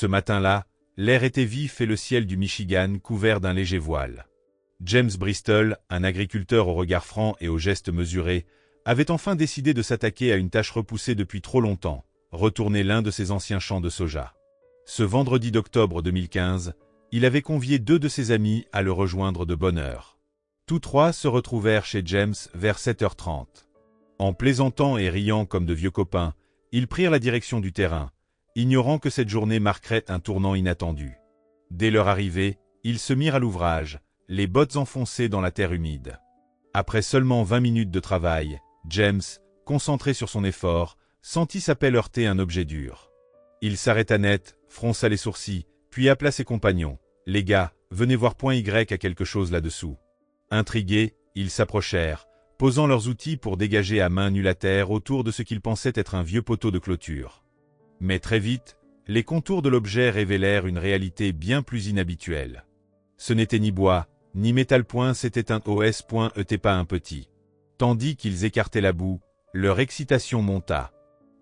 Ce matin-là, l'air était vif et le ciel du Michigan couvert d'un léger voile. James Bristol, un agriculteur au regard franc et aux gestes mesurés, avait enfin décidé de s'attaquer à une tâche repoussée depuis trop longtemps, retourner l'un de ses anciens champs de soja. Ce vendredi d'octobre 2015, il avait convié 2 de ses amis à le rejoindre de bonne heure. Tous 3 se retrouvèrent chez James vers 7h30. En plaisantant et riant comme de vieux copains, ils prirent la direction du terrain, ignorant que cette journée marquerait un tournant inattendu. Dès leur arrivée, ils se mirent à l'ouvrage, les bottes enfoncées dans la terre humide. Après seulement 20 minutes de travail, James, concentré sur son effort, sentit sa pelle heurter un objet dur. Il s'arrêta net, fronça les sourcils, puis appela ses compagnons. « Les gars, venez voir .Y à quelque chose là-dessous. » Intrigués, ils s'approchèrent, posant leurs outils pour dégager à main nue la terre autour de ce qu'ils pensaient être un vieux poteau de clôture. Mais très vite, les contours de l'objet révélèrent une réalité bien plus inhabituelle. Ce n'était ni bois, ni métal. C'était un os.et pas un petit. Tandis qu'ils écartaient la boue, leur excitation monta.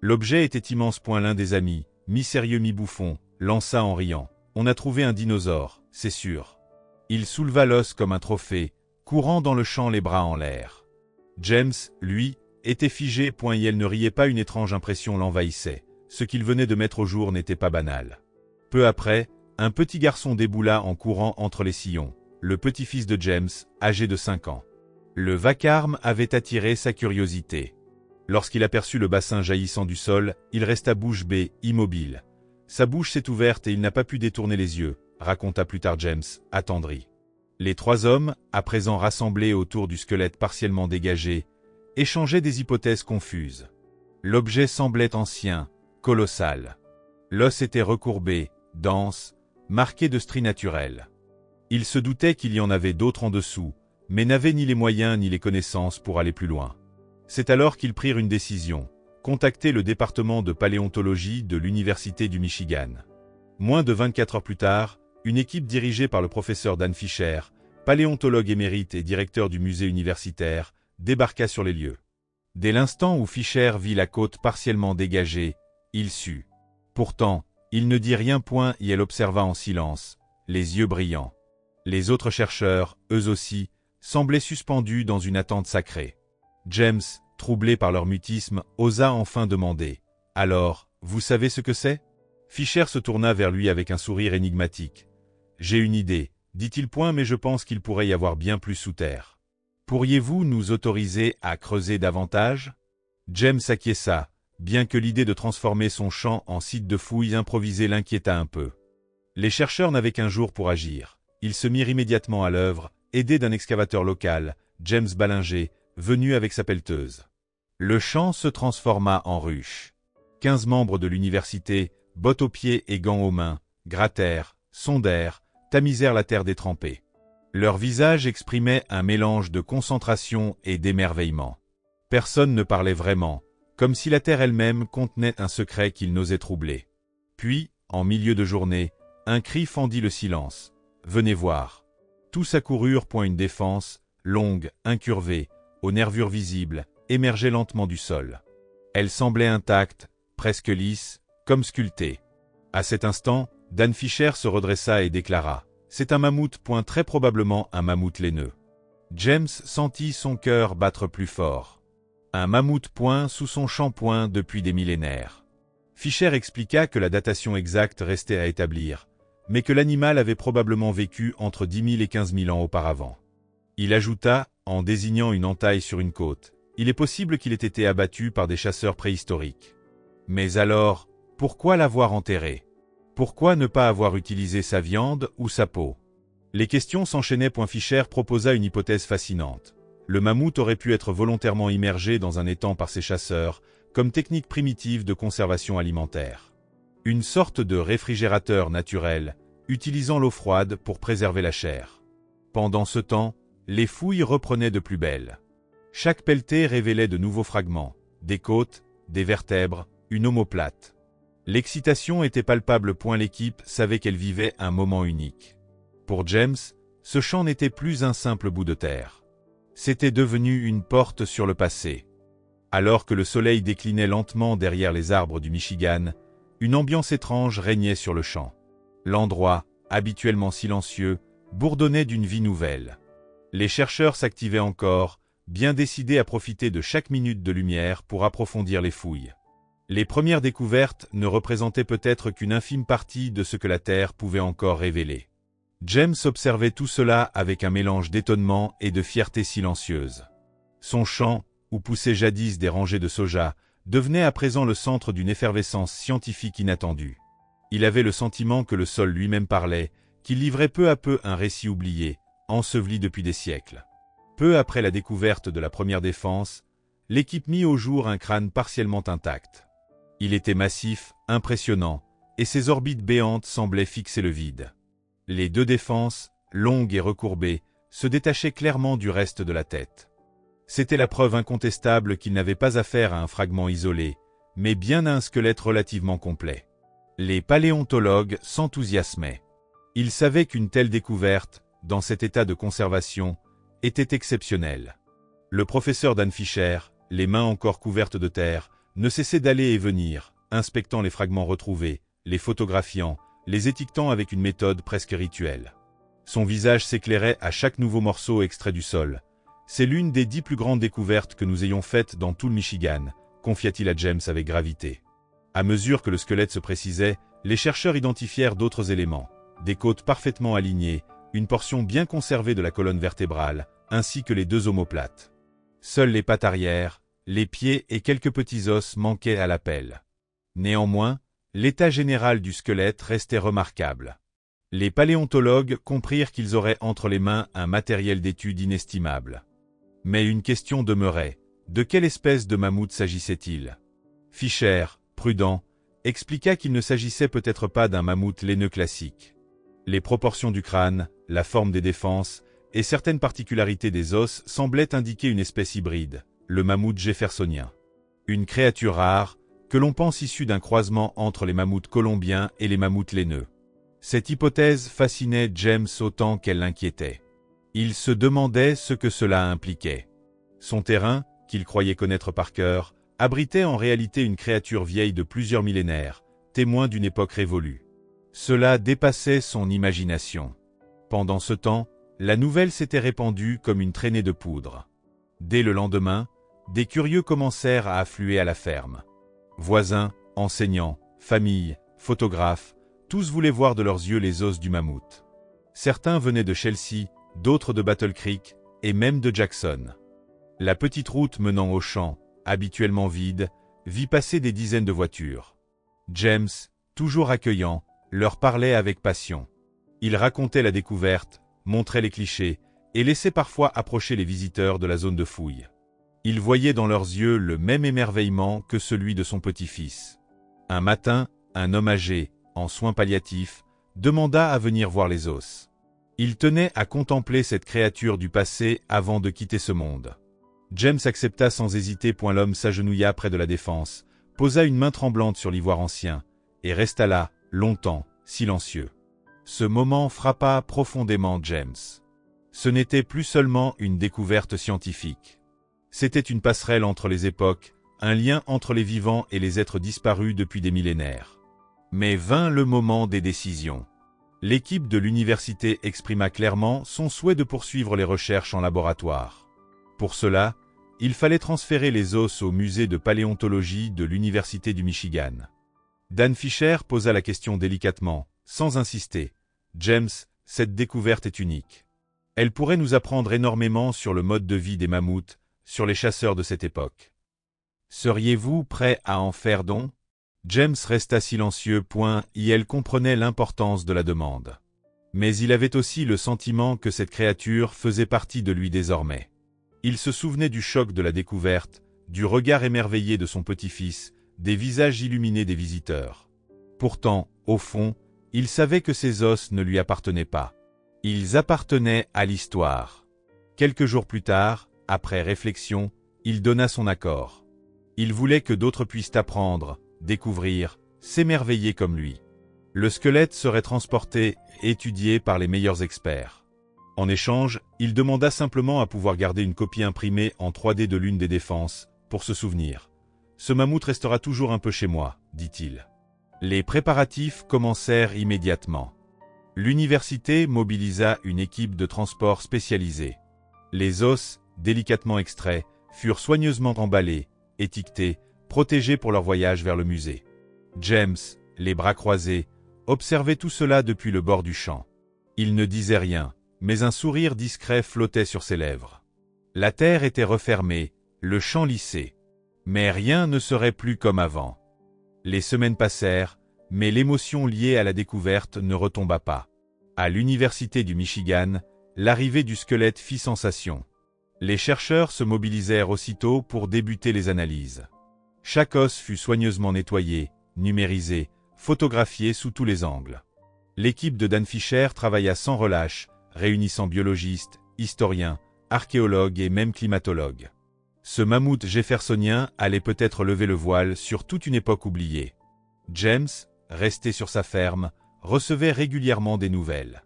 L'objet était immense. L'un des amis, mi-sérieux mi-bouffon, lança en riant. « On a trouvé un dinosaure, c'est sûr. » Il souleva l'os comme un trophée, courant dans le champ les bras en l'air. James, lui, était figé. Et elle ne riait pas, une étrange impression l'envahissait. Ce qu'il venait de mettre au jour n'était pas banal. Peu après, un petit garçon déboula en courant entre les sillons, le petit-fils de James, âgé de 5 ans. Le vacarme avait attiré sa curiosité. Lorsqu'il aperçut le bassin jaillissant du sol, il resta bouche bée, immobile. Sa bouche s'est ouverte et il n'a pas pu détourner les yeux, raconta plus tard James, attendri. Les 3 hommes, à présent rassemblés autour du squelette partiellement dégagé, échangeaient des hypothèses confuses. L'objet semblait ancien, colossal. L'os était recourbé, dense, marqué de stries naturelles. Ils se doutaient qu'il y en avait d'autres en dessous, mais n'avaient ni les moyens ni les connaissances pour aller plus loin. C'est alors qu'ils prirent une décision, contacter le département de paléontologie de l'Université du Michigan. Moins de 24 heures plus tard, une équipe dirigée par le professeur Dan Fisher, paléontologue émérite et directeur du musée universitaire, débarqua sur les lieux. Dès l'instant où Fisher vit la côte partiellement dégagée, il sut. Pourtant, il ne dit rien. Et elle observa en silence, les yeux brillants. Les autres chercheurs, eux aussi, semblaient suspendus dans une attente sacrée. James, troublé par leur mutisme, osa enfin demander. « Alors, vous savez ce que c'est ?» Fisher se tourna vers lui avec un sourire énigmatique. « J'ai une idée, dit-il. Mais je pense qu'il pourrait y avoir bien plus sous terre. Pourriez-vous nous autoriser à creuser davantage ?» James acquiesça, bien que l'idée de transformer son champ en site de fouilles improvisées l'inquiéta un peu. Les chercheurs n'avaient qu'un jour pour agir. Ils se mirent immédiatement à l'œuvre, aidés d'un excavateur local, James Ballinger, venu avec sa pelleteuse. Le champ se transforma en ruche. 15 membres de l'université, bottes aux pieds et gants aux mains, grattèrent, sondèrent, tamisèrent la terre détrempée. Leurs visages exprimaient un mélange de concentration et d'émerveillement. Personne ne parlait vraiment, comme si la terre elle-même contenait un secret qu'ils n'osaient troubler. Puis, en milieu de journée, un cri fendit le silence. « Venez voir !» Tous accoururent. Une défense, longue, incurvée, aux nervures visibles, émergeait lentement du sol. Elle semblait intacte, presque lisse, comme sculptée. À cet instant, Dan Fisher se redressa et déclara « C'est un mammouth. Très probablement un mammouth laineux. » James sentit son cœur battre plus fort. Un mammouth. Sous son champ. Depuis des millénaires. Fisher expliqua que la datation exacte restait à établir, mais que l'animal avait probablement vécu entre 10 000 et 15 000 ans auparavant. Il ajouta, en désignant une entaille sur une côte, « Il est possible qu'il ait été abattu par des chasseurs préhistoriques. » Mais alors, pourquoi l'avoir enterré? Pourquoi ne pas avoir utilisé sa viande ou sa peau? Les questions s'enchaînaient. Fisher proposa une hypothèse fascinante. Le mammouth aurait pu être volontairement immergé dans un étang par ses chasseurs, comme technique primitive de conservation alimentaire. Une sorte de réfrigérateur naturel, utilisant l'eau froide pour préserver la chair. Pendant ce temps, les fouilles reprenaient de plus belle. Chaque pelletée révélait de nouveaux fragments, des côtes, des vertèbres, une omoplate. L'excitation était palpable. L'équipe savait qu'elle vivait un moment unique. Pour James, ce champ n'était plus un simple bout de terre. C'était devenu une porte sur le passé. Alors que le soleil déclinait lentement derrière les arbres du Michigan, Une ambiance étrange régnait sur le champ. L'endroit, habituellement silencieux, bourdonnait d'une vie nouvelle. Les chercheurs s'activaient encore, bien décidés à profiter de chaque minute de lumière pour approfondir les fouilles. Les premières découvertes ne représentaient peut-être qu'une infime partie de ce que la Terre pouvait encore révéler. James observait tout cela avec un mélange d'étonnement et de fierté silencieuse. Son champ, où poussaient jadis des rangées de soja, devenait à présent le centre d'une effervescence scientifique inattendue. Il avait le sentiment que le sol lui-même parlait, qu'il livrait peu à peu un récit oublié, enseveli depuis des siècles. Peu après la découverte de la première défense, l'équipe mit au jour un crâne partiellement intact. Il était massif, impressionnant, et ses orbites béantes semblaient fixer le vide. Les deux défenses, longues et recourbées, se détachaient clairement du reste de la tête. C'était la preuve incontestable qu'il n'avait pas affaire à un fragment isolé, mais bien à un squelette relativement complet. Les paléontologues s'enthousiasmaient. Ils savaient qu'une telle découverte, dans cet état de conservation, était exceptionnelle. Le professeur Dan Fisher, les mains encore couvertes de terre, ne cessait d'aller et venir, inspectant les fragments retrouvés, les photographiant, les étiquetant avec une méthode presque rituelle. Son visage s'éclairait à chaque nouveau morceau extrait du sol. « C'est l'une des 10 plus grandes découvertes que nous ayons faites dans tout le Michigan », confia-t-il à James avec gravité. À mesure que le squelette se précisait, les chercheurs identifièrent d'autres éléments. Des côtes parfaitement alignées, une portion bien conservée de la colonne vertébrale, ainsi que les deux omoplates. Seules les pattes arrière, les pieds et quelques petits os manquaient à l'appel. Néanmoins, l'état général du squelette restait remarquable. Les paléontologues comprirent qu'ils auraient entre les mains un matériel d'étude inestimable. Mais une question demeurait. De quelle espèce de mammouth s'agissait-il? Fisher, prudent, expliqua qu'il ne s'agissait peut-être pas d'un mammouth laineux classique. Les proportions du crâne, la forme des défenses et certaines particularités des os semblaient indiquer une espèce hybride, le mammouth jeffersonien. Une créature rare, que l'on pense issue d'un croisement entre les mammouths colombiens et les mammouths laineux. Cette hypothèse fascinait James autant qu'elle l'inquiétait. Il se demandait ce que cela impliquait. Son terrain, qu'il croyait connaître par cœur, abritait en réalité une créature vieille de plusieurs millénaires, témoin d'une époque révolue. Cela dépassait son imagination. Pendant ce temps, la nouvelle s'était répandue comme une traînée de poudre. Dès le lendemain, des curieux commencèrent à affluer à la ferme. Voisins, enseignants, familles, photographes, tous voulaient voir de leurs yeux les os du mammouth. Certains venaient de Chelsea, d'autres de Battle Creek, et même de Jackson. La petite route menant au champ, habituellement vide, vit passer des dizaines de voitures. James, toujours accueillant, leur parlait avec passion. Il racontait la découverte, montrait les clichés, et laissait parfois approcher les visiteurs de la zone de fouille. Il voyait dans leurs yeux le même émerveillement que celui de son petit-fils. Un matin, un homme âgé, en soins palliatifs, demanda à venir voir les os. Il tenait à contempler cette créature du passé avant de quitter ce monde. James accepta sans hésiter. L'homme s'agenouilla près de la défense, posa une main tremblante sur l'ivoire ancien, et resta là, longtemps, silencieux. Ce moment frappa profondément James. Ce n'était plus seulement une découverte scientifique. C'était une passerelle entre les époques, un lien entre les vivants et les êtres disparus depuis des millénaires. Mais vint le moment des décisions. L'équipe de l'université exprima clairement son souhait de poursuivre les recherches en laboratoire. Pour cela, il fallait transférer les os au musée de paléontologie de l'université du Michigan. Dan Fisher posa la question délicatement, sans insister. « James, cette découverte est unique. Elle pourrait nous apprendre énormément sur le mode de vie des mammouths, sur les chasseurs de cette époque. Seriez-vous prêt à en faire don ?» James resta silencieux. Il comprenait l'importance de la demande. Mais il avait aussi le sentiment que cette créature faisait partie de lui désormais. Il se souvenait du choc de la découverte, du regard émerveillé de son petit-fils, des visages illuminés des visiteurs. Pourtant, au fond, il savait que ces os ne lui appartenaient pas. Ils appartenaient à l'histoire. Quelques jours plus tard, après réflexion, il donna son accord. Il voulait que d'autres puissent apprendre, découvrir, s'émerveiller comme lui. Le squelette serait transporté et étudié par les meilleurs experts. En échange, il demanda simplement à pouvoir garder une copie imprimée en 3D de l'une des défenses, pour se souvenir. « Ce mammouth restera toujours un peu chez moi », dit-il. Les préparatifs commencèrent immédiatement. L'université mobilisa une équipe de transport spécialisée. Les os, délicatement extraits, furent soigneusement emballés, étiquetés, protégés pour leur voyage vers le musée. James, les bras croisés, observait tout cela depuis le bord du champ. Il ne disait rien, mais un sourire discret flottait sur ses lèvres. La terre était refermée, le champ lissé. Mais rien ne serait plus comme avant. Les semaines passèrent, mais l'émotion liée à la découverte ne retomba pas. À l'Université du Michigan, l'arrivée du squelette fit sensation. Les chercheurs se mobilisèrent aussitôt pour débuter les analyses. Chaque os fut soigneusement nettoyé, numérisé, photographié sous tous les angles. L'équipe de Dan Fisher travailla sans relâche, réunissant biologistes, historiens, archéologues et même climatologues. Ce mammouth jeffersonien allait peut-être lever le voile sur toute une époque oubliée. James, resté sur sa ferme, recevait régulièrement des nouvelles.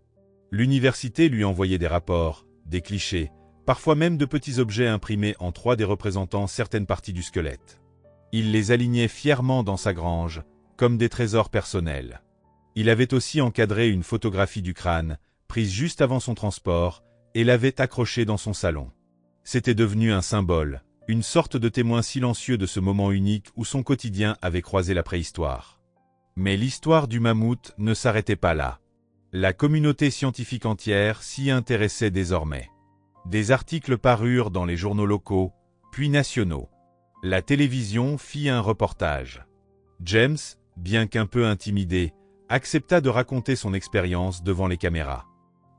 L'université lui envoyait des rapports, des clichés, parfois même de petits objets imprimés en 3D représentant certaines parties du squelette. Il les alignait fièrement dans sa grange, comme des trésors personnels. Il avait aussi encadré une photographie du crâne, prise juste avant son transport, et l'avait accrochée dans son salon. C'était devenu un symbole, une sorte de témoin silencieux de ce moment unique où son quotidien avait croisé la préhistoire. Mais l'histoire du mammouth ne s'arrêtait pas là. La communauté scientifique entière s'y intéressait désormais. Des articles parurent dans les journaux locaux, puis nationaux. La télévision fit un reportage. James, bien qu'un peu intimidé, accepta de raconter son expérience devant les caméras.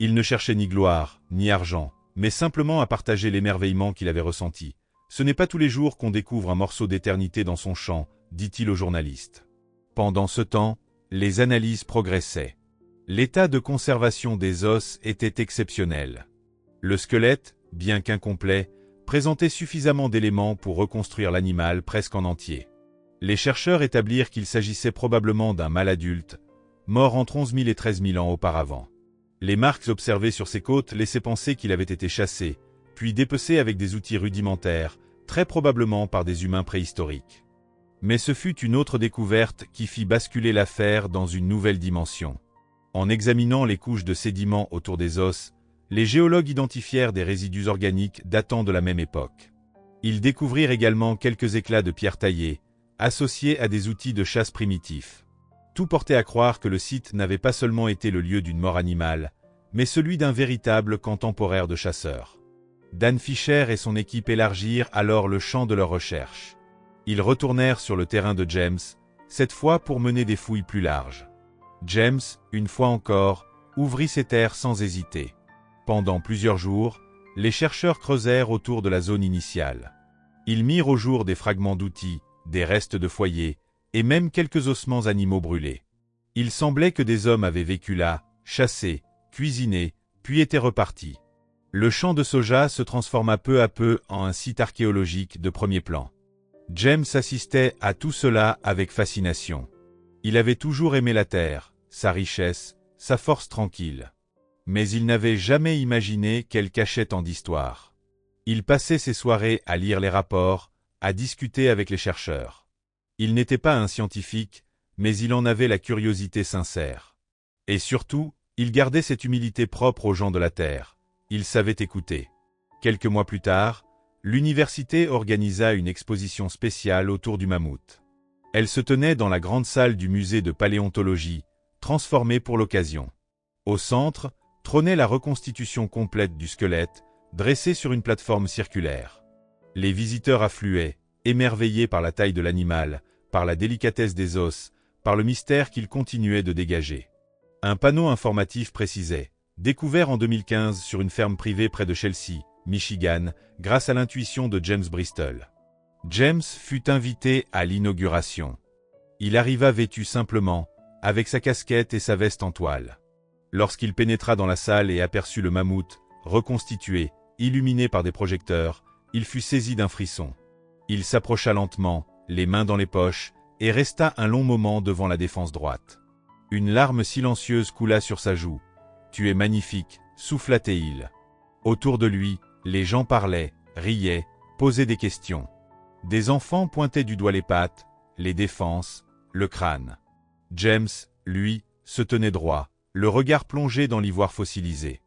Il ne cherchait ni gloire, ni argent, mais simplement à partager l'émerveillement qu'il avait ressenti. Ce n'est pas tous les jours qu'on découvre un morceau d'éternité dans son champ, dit-il au journaliste. Pendant ce temps, les analyses progressaient. L'état de conservation des os était exceptionnel. Le squelette, bien qu'incomplet, présentait suffisamment d'éléments pour reconstruire l'animal presque en entier. Les chercheurs établirent qu'il s'agissait probablement d'un mâle adulte, mort entre 11 000 et 13 000 ans auparavant. Les marques observées sur ses côtes laissaient penser qu'il avait été chassé, puis dépecé avec des outils rudimentaires, très probablement par des humains préhistoriques. Mais ce fut une autre découverte qui fit basculer l'affaire dans une nouvelle dimension. En examinant les couches de sédiments autour des os, les géologues identifièrent des résidus organiques datant de la même époque. Ils découvrirent également quelques éclats de pierre taillée, associés à des outils de chasse primitifs. Tout portait à croire que le site n'avait pas seulement été le lieu d'une mort animale, mais celui d'un véritable camp temporaire de chasseurs. Dan Fisher et son équipe élargirent alors le champ de leurs recherches. Ils retournèrent sur le terrain de James, cette fois pour mener des fouilles plus larges. James, une fois encore, ouvrit ses terres sans hésiter. Pendant plusieurs jours, les chercheurs creusèrent autour de la zone initiale. Ils mirent au jour des fragments d'outils, des restes de foyers, et même quelques ossements animaux brûlés. Il semblait que des hommes avaient vécu là, chassé, cuisiné, puis étaient repartis. Le champ de soja se transforma peu à peu en un site archéologique de premier plan. James assistait à tout cela avec fascination. Il avait toujours aimé la terre, sa richesse, sa force tranquille. Mais il n'avait jamais imaginé qu'elle cachait tant d'histoires. Il passait ses soirées à lire les rapports, à discuter avec les chercheurs. Il n'était pas un scientifique, mais il en avait la curiosité sincère. Et surtout, il gardait cette humilité propre aux gens de la Terre. Il savait écouter. Quelques mois plus tard, l'université organisa une exposition spéciale autour du mammouth. Elle se tenait dans la grande salle du musée de paléontologie, transformée pour l'occasion. Au centre, trônait la reconstitution complète du squelette, dressée sur une plateforme circulaire. Les visiteurs affluaient, émerveillés par la taille de l'animal, par la délicatesse des os, par le mystère qu'il continuait de dégager. Un panneau informatif précisait « Découvert en 2015 sur une ferme privée près de Chelsea, Michigan, grâce à l'intuition de James Bristol ». James fut invité à l'inauguration. Il arriva vêtu simplement, avec sa casquette et sa veste en toile. Lorsqu'il pénétra dans la salle et aperçut le mammouth, reconstitué, illuminé par des projecteurs, il fut saisi d'un frisson. Il s'approcha lentement, les mains dans les poches, et resta un long moment devant la défense droite. Une larme silencieuse coula sur sa joue. « Tu es magnifique », souffla-t-il. Autour de lui, les gens parlaient, riaient, posaient des questions. Des enfants pointaient du doigt les pattes, les défenses, le crâne. James, lui, se tenait droit, le regard plongé dans l'ivoire fossilisé.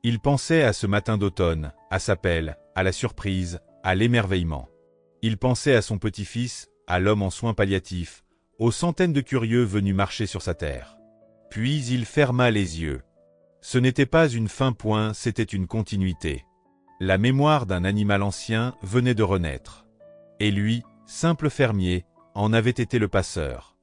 Il pensait à ce matin d'automne, à sa pelle, à la surprise, à l'émerveillement. Il pensait à son petit-fils, à l'homme en soins palliatifs, aux centaines de curieux venus marcher sur sa terre. Puis il ferma les yeux. Ce n'était pas une fin point, c'était une continuité. La mémoire d'un animal ancien venait de renaître. Et lui, simple fermier, en avait été le passeur.